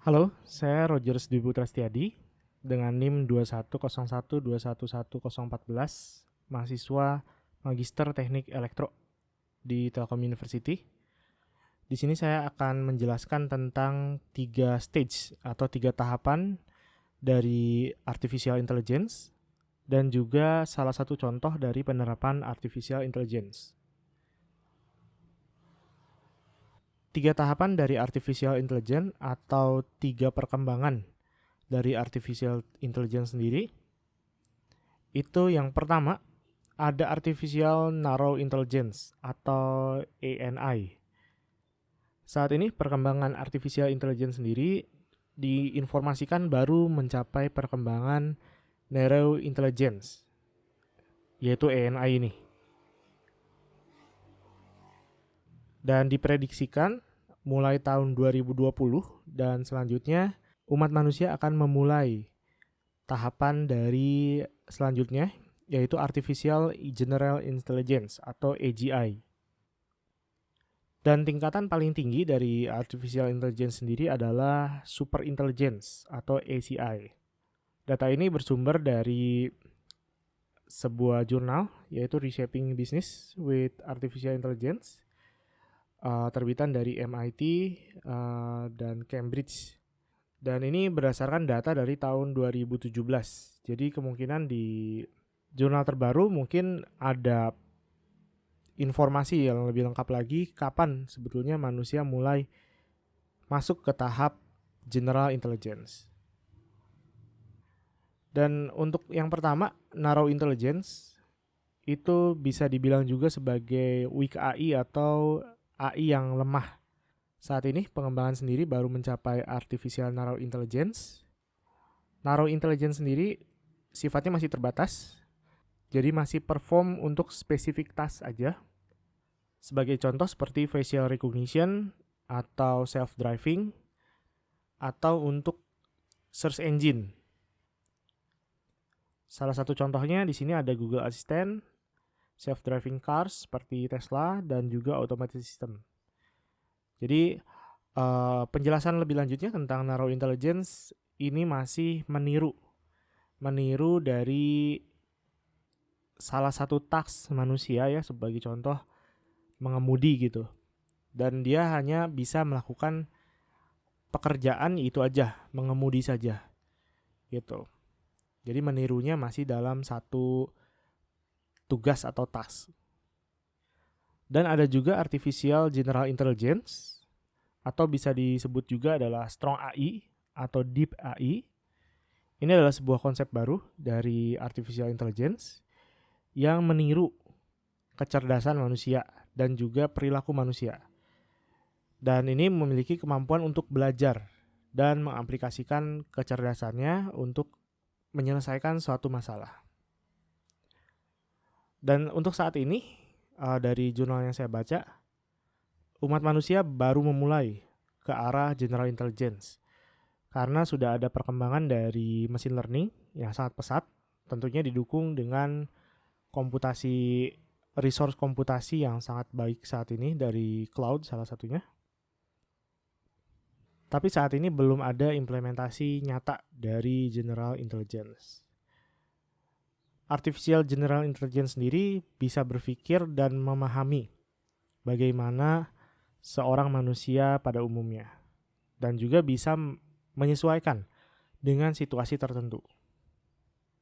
Halo, saya Rogers Dwi Putra Setiadi dengan NIM 2101211014, mahasiswa Magister Teknik Elektro di Telkom University. Di sini saya akan menjelaskan tentang 3 stage atau 3 tahapan dari artificial intelligence dan juga salah satu contoh dari penerapan artificial intelligence. 3 tahapan dari artificial intelligence atau 3 perkembangan dari artificial intelligence sendiri. Itu yang pertama, ada artificial narrow intelligence atau ANI. Saat ini perkembangan artificial intelligence sendiri diinformasikan baru mencapai perkembangan narrow intelligence, yaitu ANI ini. Dan diprediksikan mulai tahun 2020 dan selanjutnya umat manusia akan memulai tahapan dari selanjutnya, yaitu Artificial General Intelligence atau AGI. Dan tingkatan paling tinggi dari Artificial Intelligence sendiri adalah Super Intelligence atau ACI. Data ini bersumber dari sebuah jurnal, yaitu Reshaping Business with Artificial Intelligence, terbitan dari MIT dan Cambridge. Dan ini berdasarkan data dari tahun 2017. Jadi kemungkinan di jurnal terbaru mungkin ada informasi yang lebih lengkap lagi kapan sebetulnya manusia mulai masuk ke tahap general intelligence. Dan untuk yang pertama, narrow intelligence, itu bisa dibilang juga sebagai weak AI atau AI yang lemah. Saat ini pengembangan sendiri baru mencapai artificial narrow intelligence. Narrow intelligence sendiri sifatnya masih terbatas, jadi masih perform untuk spesifik task aja. Sebagai contoh seperti facial recognition atau self-driving atau untuk search engine. Salah satu contohnya di sini ada Google Assistant, self-driving cars seperti Tesla, dan juga automated system. Jadi penjelasan lebih lanjutnya tentang narrow intelligence ini masih meniru dari salah satu task manusia ya, sebagai contoh mengemudi gitu. Dan dia hanya bisa melakukan pekerjaan itu aja, mengemudi saja gitu. Jadi menirunya masih dalam satu tugas atau task. Dan ada juga artificial general intelligence atau bisa disebut juga adalah strong AI atau deep AI. Ini adalah sebuah konsep baru dari artificial intelligence yang meniru kecerdasan manusia dan juga perilaku manusia. Dan ini memiliki kemampuan untuk belajar dan mengaplikasikan kecerdasannya untuk menyelesaikan suatu masalah. Dan untuk saat ini, dari jurnal yang saya baca, umat manusia baru memulai ke arah general intelligence karena sudah ada perkembangan dari machine learning yang sangat pesat, tentunya didukung dengan komputasi, resource komputasi yang sangat baik saat ini dari cloud salah satunya. Tapi saat ini belum ada implementasi nyata dari general intelligence. Artificial general intelligence sendiri bisa berpikir dan memahami bagaimana seorang manusia pada umumnya dan juga bisa menyesuaikan dengan situasi tertentu.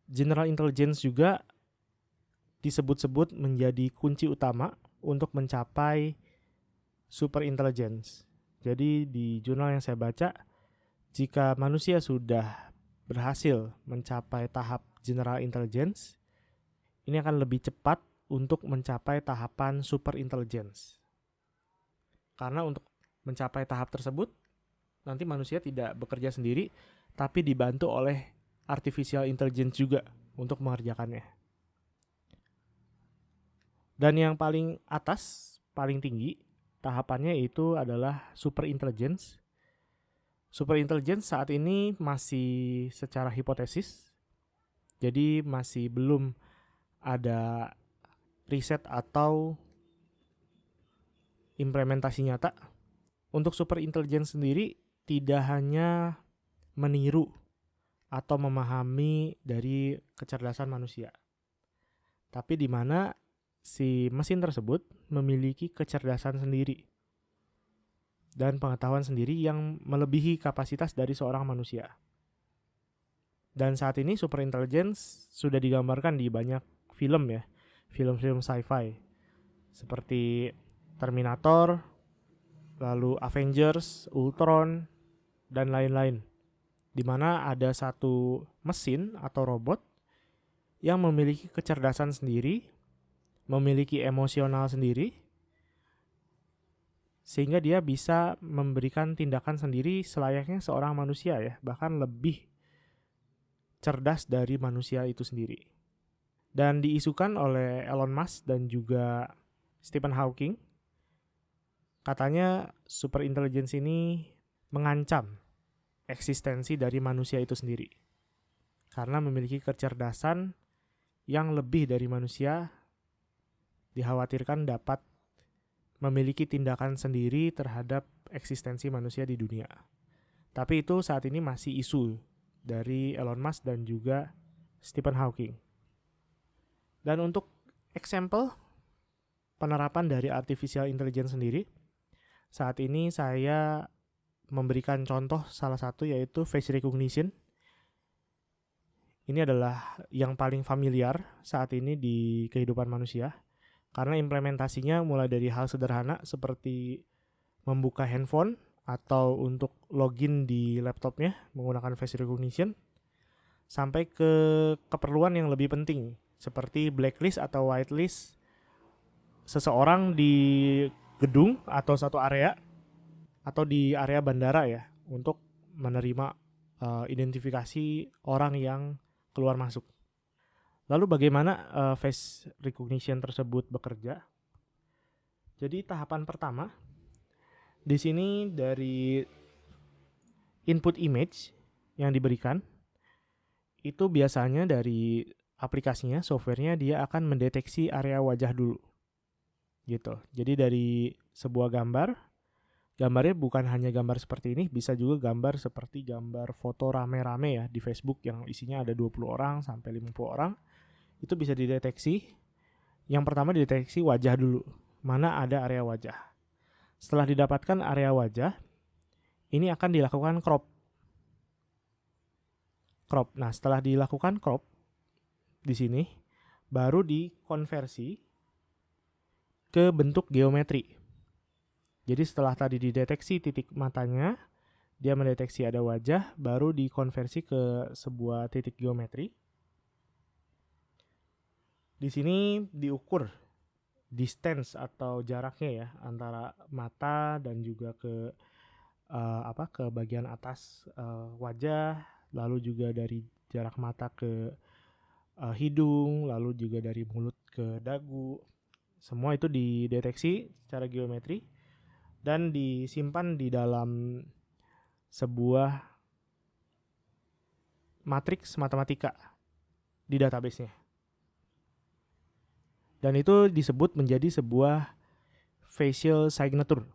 General intelligence juga disebut-sebut menjadi kunci utama untuk mencapai super intelligence. Jadi di jurnal yang saya baca, jika manusia sudah berhasil mencapai tahap general intelligence, ini akan lebih cepat untuk mencapai tahapan super intelligence. Karena untuk mencapai tahap tersebut, nanti manusia tidak bekerja sendiri, tapi dibantu oleh artificial intelligence juga untuk mengerjakannya. Dan yang paling atas, paling tinggi, tahapannya itu adalah super intelligence. Super intelligence saat ini masih secara hipotesis, jadi masih belum ada riset atau implementasi nyata. Untuk super intelligence sendiri, tidak hanya meniru atau memahami dari kecerdasan manusia, tapi di mana si mesin tersebut memiliki kecerdasan sendiri dan pengetahuan sendiri yang melebihi kapasitas dari seorang manusia. Dan saat ini superintelligence sudah digambarkan di banyak film ya, film-film sci-fi seperti Terminator, lalu Avengers, Ultron, dan lain-lain, di mana ada satu mesin atau robot yang memiliki kecerdasan sendiri, memiliki emosional sendiri, sehingga dia bisa memberikan tindakan sendiri selayaknya seorang manusia ya, bahkan lebih cerdas dari manusia itu sendiri. Dan diisukan oleh Elon Musk dan juga Stephen Hawking, katanya superintelligence ini mengancam eksistensi dari manusia itu sendiri, karena memiliki kecerdasan yang lebih dari manusia, dikhawatirkan dapat memiliki tindakan sendiri terhadap eksistensi manusia di dunia. Tapi itu saat ini masih isu dari Elon Musk dan juga Stephen Hawking. Dan untuk example penerapan dari artificial intelligence sendiri, saat ini saya memberikan contoh salah satu, yaitu face recognition. Ini adalah yang paling familiar saat ini di kehidupan manusia, karena implementasinya mulai dari hal sederhana seperti membuka handphone atau untuk login di laptopnya menggunakan face recognition, sampai ke keperluan yang lebih penting seperti blacklist atau whitelist seseorang di gedung atau satu area atau di area bandara ya, untuk menerima identifikasi orang yang keluar masuk. Lalu bagaimana face recognition tersebut bekerja? Jadi tahapan pertama di sini dari input image yang diberikan itu biasanya dari aplikasinya, softwarenya, dia akan mendeteksi area wajah dulu gitu. Jadi dari sebuah gambarnya bukan hanya gambar seperti ini, bisa juga gambar seperti gambar foto rame-rame ya di Facebook yang isinya ada 20 orang sampai 50 orang. Itu bisa dideteksi. Yang pertama dideteksi wajah dulu, mana ada area wajah. Setelah didapatkan area wajah, ini akan dilakukan crop. Nah, setelah dilakukan crop di sini, baru dikonversi ke bentuk geometri. Jadi setelah tadi dideteksi titik matanya, dia mendeteksi ada wajah, baru dikonversi ke sebuah titik geometri. Di sini diukur distance atau jaraknya ya antara mata dan juga ke ke bagian atas wajah, lalu juga dari jarak mata ke hidung, lalu juga dari mulut ke dagu. Semua itu dideteksi secara geometri dan disimpan di dalam sebuah matriks matematika di database-nya. Dan itu disebut menjadi sebuah facial signature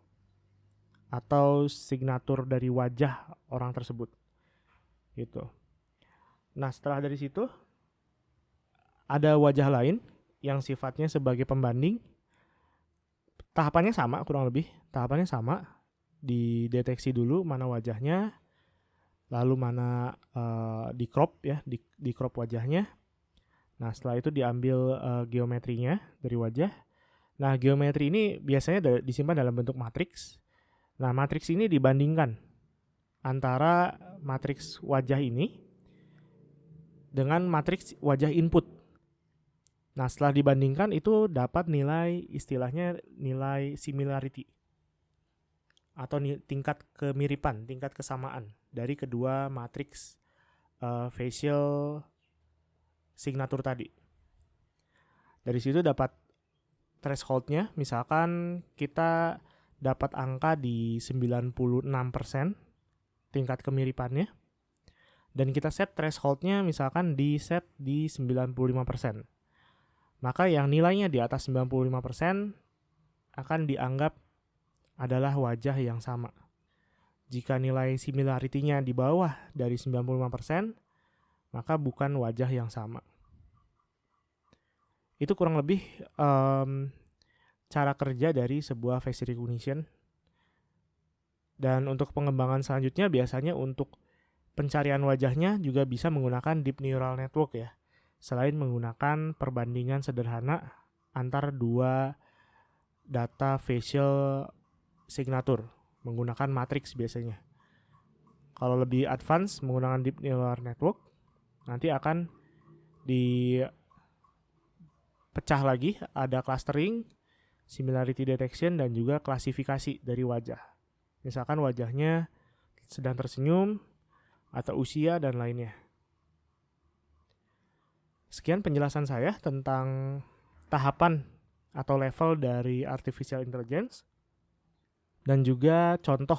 atau signatur dari wajah orang tersebut. Gitu. Nah, setelah dari situ ada wajah lain yang sifatnya sebagai pembanding. Tahapannya sama, kurang lebih. Tahapannya sama. Dideteksi dulu mana wajahnya, lalu mana di crop ya, di crop wajahnya. Nah, setelah itu diambil geometrinya dari wajah. Nah, geometri ini biasanya disimpan dalam bentuk matriks. Nah, matriks ini dibandingkan antara matriks wajah ini dengan matriks wajah input. Nah, setelah dibandingkan itu dapat nilai, istilahnya nilai similarity atau tingkat kemiripan, tingkat kesamaan dari kedua matriks facial signature tadi. Dari situ dapat thresholdnya, misalkan kita dapat angka di 96% tingkat kemiripannya, dan kita set thresholdnya misalkan di set di 95%. Maka yang nilainya di atas 95% akan dianggap adalah wajah yang sama. Jika nilai similarity-nya di bawah dari 95%, maka bukan wajah yang sama. Itu kurang lebih cara kerja dari sebuah face recognition. Dan untuk pengembangan selanjutnya biasanya untuk pencarian wajahnya juga bisa menggunakan deep neural network ya. Selain menggunakan perbandingan sederhana antara dua data facial signature menggunakan matriks biasanya. Kalau lebih advance menggunakan deep neural network, nanti akan dipecah lagi, ada clustering, similarity detection, dan juga klasifikasi dari wajah. Misalkan wajahnya sedang tersenyum, atau usia, dan lainnya. Sekian penjelasan saya tentang tahapan atau level dari artificial intelligence, dan juga contoh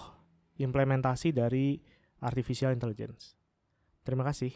implementasi dari artificial intelligence. Terima kasih.